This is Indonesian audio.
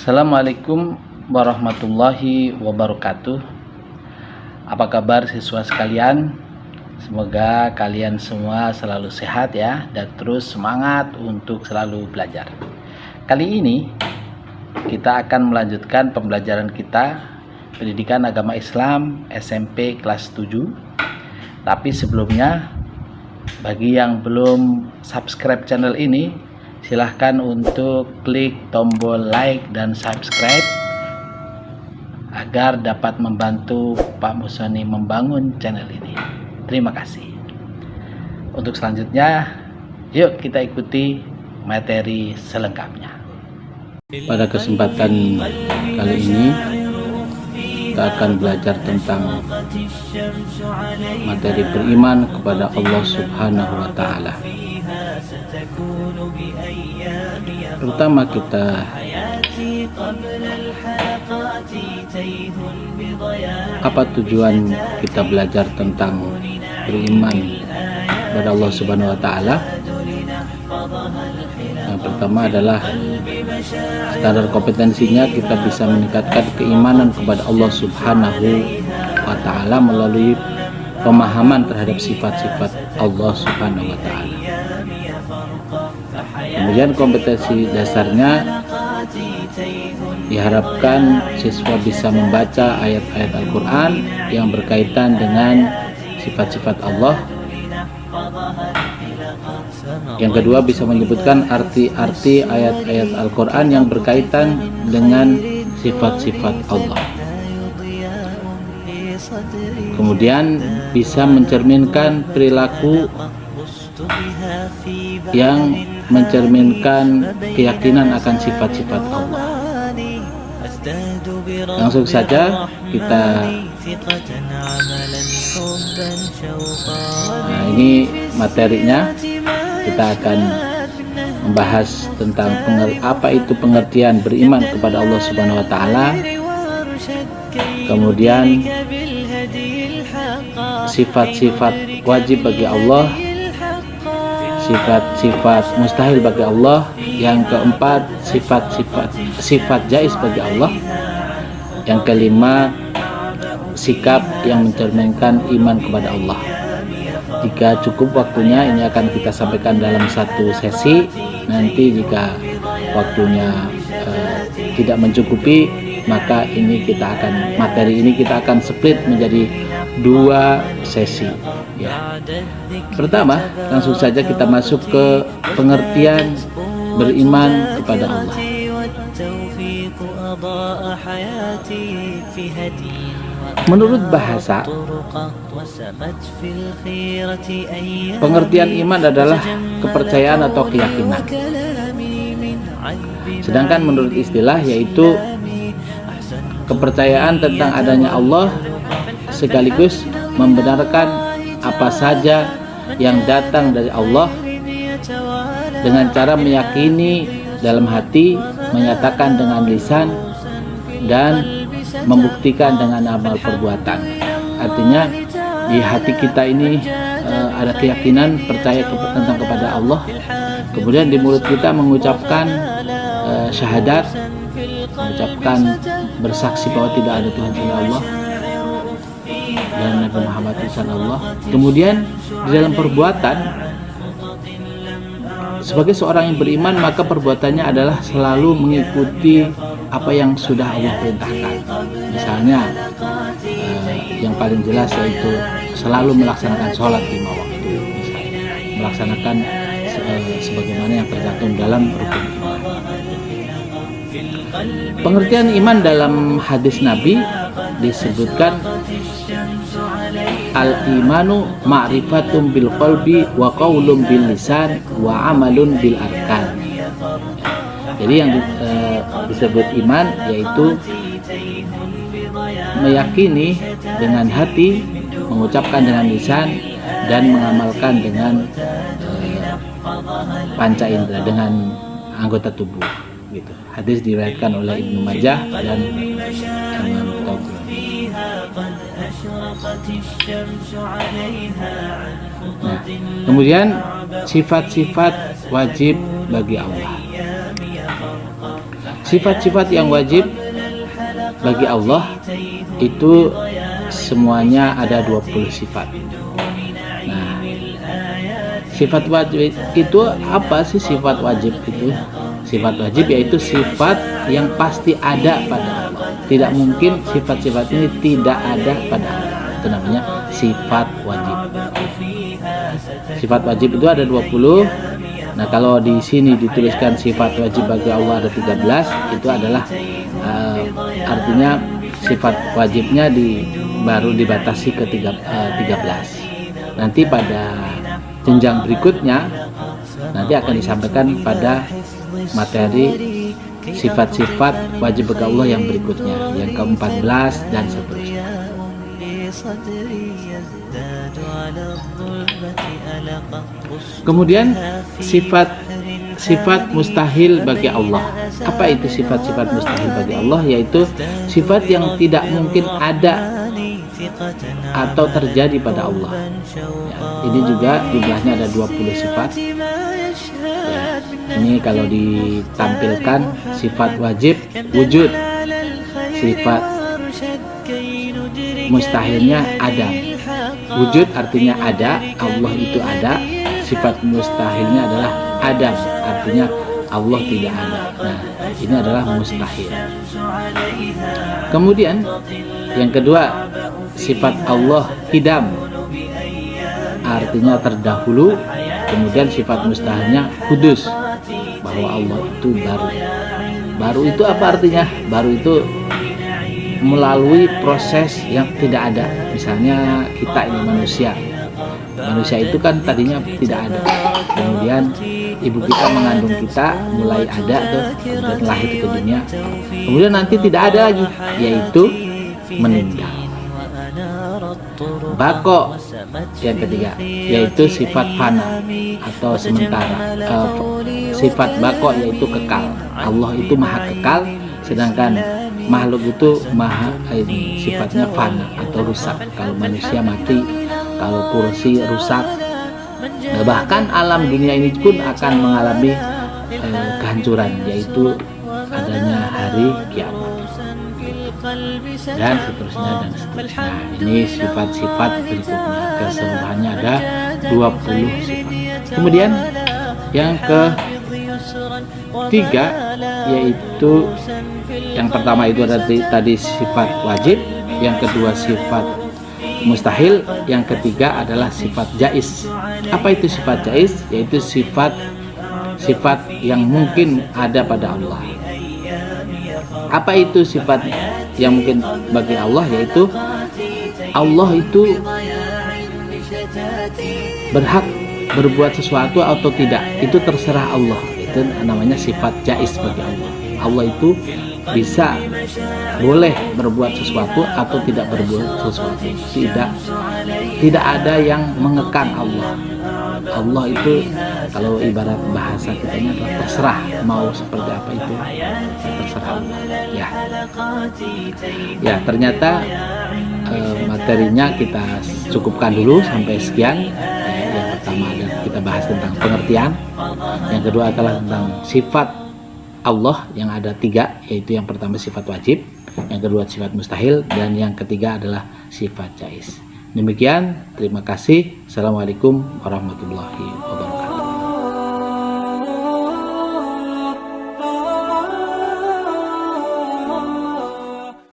Assalamualaikum warahmatullahi wabarakatuh. Apa kabar siswa sekalian? Semoga kalian semua selalu sehat ya, dan terus semangat untuk selalu belajar. Kali ini kita akan melanjutkan pembelajaran kita pendidikan agama Islam SMP kelas 7. Tapi sebelumnya, bagi yang belum subscribe channel ini, silahkan untuk klik tombol like dan subscribe agar dapat membantu Pak Musoni membangun channel ini. Terima kasih. Untuk selanjutnya, yuk kita ikuti materi selengkapnya. Pada kesempatan kali ini kita akan belajar tentang materi beriman kepada Allah Subhanahu wa Ta'ala. Pertama, apa tujuan kita belajar tentang beriman kepada Allah Subhanahu wa Ta'ala? Yang pertama adalah standar kompetensinya, kita bisa meningkatkan keimanan kepada Allah Subhanahu wa Ta'ala melalui pemahaman terhadap sifat-sifat Allah Subhanahu wa Ta'ala. Kemudian kompetensi dasarnya diharapkan siswa bisa membaca ayat-ayat Al-Quran yang berkaitan dengan sifat-sifat Allah. Yang kedua, bisa menyebutkan arti-arti ayat-ayat Al-Quran yang berkaitan dengan sifat-sifat Allah. Kemudian bisa mencerminkan perilaku yang mencerminkan keyakinan akan sifat-sifat Allah. Langsung saja kita ini materinya. Kita akan membahas tentang apa itu pengertian beriman kepada Allah Subhanahu wa Ta'ala. Kemudian sifat-sifat wajib bagi Allah, sifat-sifat mustahil bagi Allah. Yang keempat, sifat jaiz bagi Allah. Yang kelima, sikap yang mencerminkan iman kepada Allah. Jika cukup waktunya, ini akan kita sampaikan dalam satu sesi. Nanti jika waktunya tidak mencukupi, maka materi ini kita akan split menjadi 2 sesi ya. Pertama, langsung saja kita masuk ke pengertian beriman kepada Allah. Menurut bahasa, pengertian iman adalah kepercayaan atau keyakinan. Sedangkan menurut istilah, yaitu kepercayaan tentang adanya Allah sekaligus membenarkan apa saja yang datang dari Allah dengan cara meyakini dalam hati, menyatakan dengan lisan, dan membuktikan dengan amal perbuatan. Artinya di hati kita ini ada keyakinan percaya tentang kepada Allah. Kemudian di mulut kita mengucapkan syahadat, mengucapkan bersaksi bahwa tidak ada Tuhan selain Allah dan Nabi Muhammad SAW. Kemudian di dalam perbuatan, sebagai seorang yang beriman, maka perbuatannya adalah selalu mengikuti apa yang sudah Allah perintahkan. Misalnya yang paling jelas yaitu selalu melaksanakan sholat 5 waktu, misalnya melaksanakan sebagaimana yang tercantum dalam rukun iman. Pengertian iman dalam hadis Nabi disebutkan al-imanu ma'rifatun bil qalbi wa qaulun bil lisan wa amalun bil arkan. Jadi yang disebut iman yaitu meyakini dengan hati, mengucapkan dengan lisan, dan mengamalkan dengan panca indera, dengan anggota tubuh gitu. Hadis diriwayatkan oleh Ibnu Majah dan Imam Tabrani. Nah, kemudian sifat-sifat wajib bagi Allah. Sifat-sifat yang wajib bagi Allah itu semuanya ada 20 sifat. Nah, sifat wajib itu apa sih? Sifat wajib itu, sifat wajib yaitu sifat yang pasti ada pada Allah. Tidak mungkin sifat-sifat ini tidak ada pada Allah. Itu namanya sifat wajib. Sifat wajib itu ada 20. Nah, kalau di sini dituliskan sifat wajib bagi Allah ada 13, itu adalah artinya sifat wajibnya baru dibatasi ke 13. Nanti pada jenjang berikutnya nanti akan disampaikan pada materi sifat-sifat wajib bagi Allah yang berikutnya, yang ke-14 dan seterusnya. Kemudian sifat mustahil bagi Allah. Apa itu sifat-sifat mustahil bagi Allah? Yaitu sifat yang tidak mungkin ada atau terjadi pada Allah. Ya, ini juga jumlahnya ada 20 sifat. Ya, ini kalau ditampilkan sifat wajib wujud, sifat mustahilnya ada. Wujud artinya ada, Allah itu ada. Sifat mustahilnya adalah adam, artinya Allah tidak ada. Nah, ini adalah mustahil. Kemudian yang kedua, sifat Allah hidam, artinya terdahulu. Kemudian sifat mustahilnya hudus, bahwa Allah itu baru. Baru itu apa artinya? Baru itu melalui proses yang tidak ada. Misalnya kita ini manusia itu kan tadinya tidak ada, kemudian ibu kita mengandung kita, mulai ada tuh, kemudian lahir ke dunia, kemudian nanti tidak ada lagi, yaitu meninggal. Bako yang ketiga, yaitu sifat fana atau sementara. Sifat bako yaitu kekal. Allah itu maha kekal, sedangkan makhluk itu sifatnya fana atau rusak. Kalau manusia mati, kalau kursi rusak, bahkan alam dunia ini pun akan mengalami kehancuran, yaitu adanya hari kiamat dan seterusnya dan seterusnya. Ini sifat-sifat berikutnya, keseluruhannya ada 20 sifat. Kemudian yang ketiga, yaitu yang pertama itu ada tadi sifat wajib, yang kedua sifat mustahil, yang ketiga adalah sifat jaiz. Apa itu sifat jaiz? Yaitu sifat yang mungkin ada pada Allah. Apa itu sifat yang mungkin bagi Allah? Yaitu Allah itu berhak berbuat sesuatu atau tidak, itu terserah Allah. Itu namanya sifat jaiz bagi Allah. Allah itu bisa, boleh berbuat sesuatu atau tidak berbuat sesuatu. Tidak ada yang mengekang Allah. Allah itu kalau ibarat bahasa kitanya adalah terserah, mau seperti apa itu terserah Allah. Ya ternyata materinya kita cukupkan dulu sampai sekian. Yang pertama ada kita bahas tentang pengertian, yang kedua adalah tentang sifat Allah yang ada 3, yaitu yang pertama sifat wajib, yang kedua sifat mustahil, dan yang ketiga adalah sifat jaiz. Demikian, terima kasih. Assalamualaikum warahmatullahi wabarakatuh.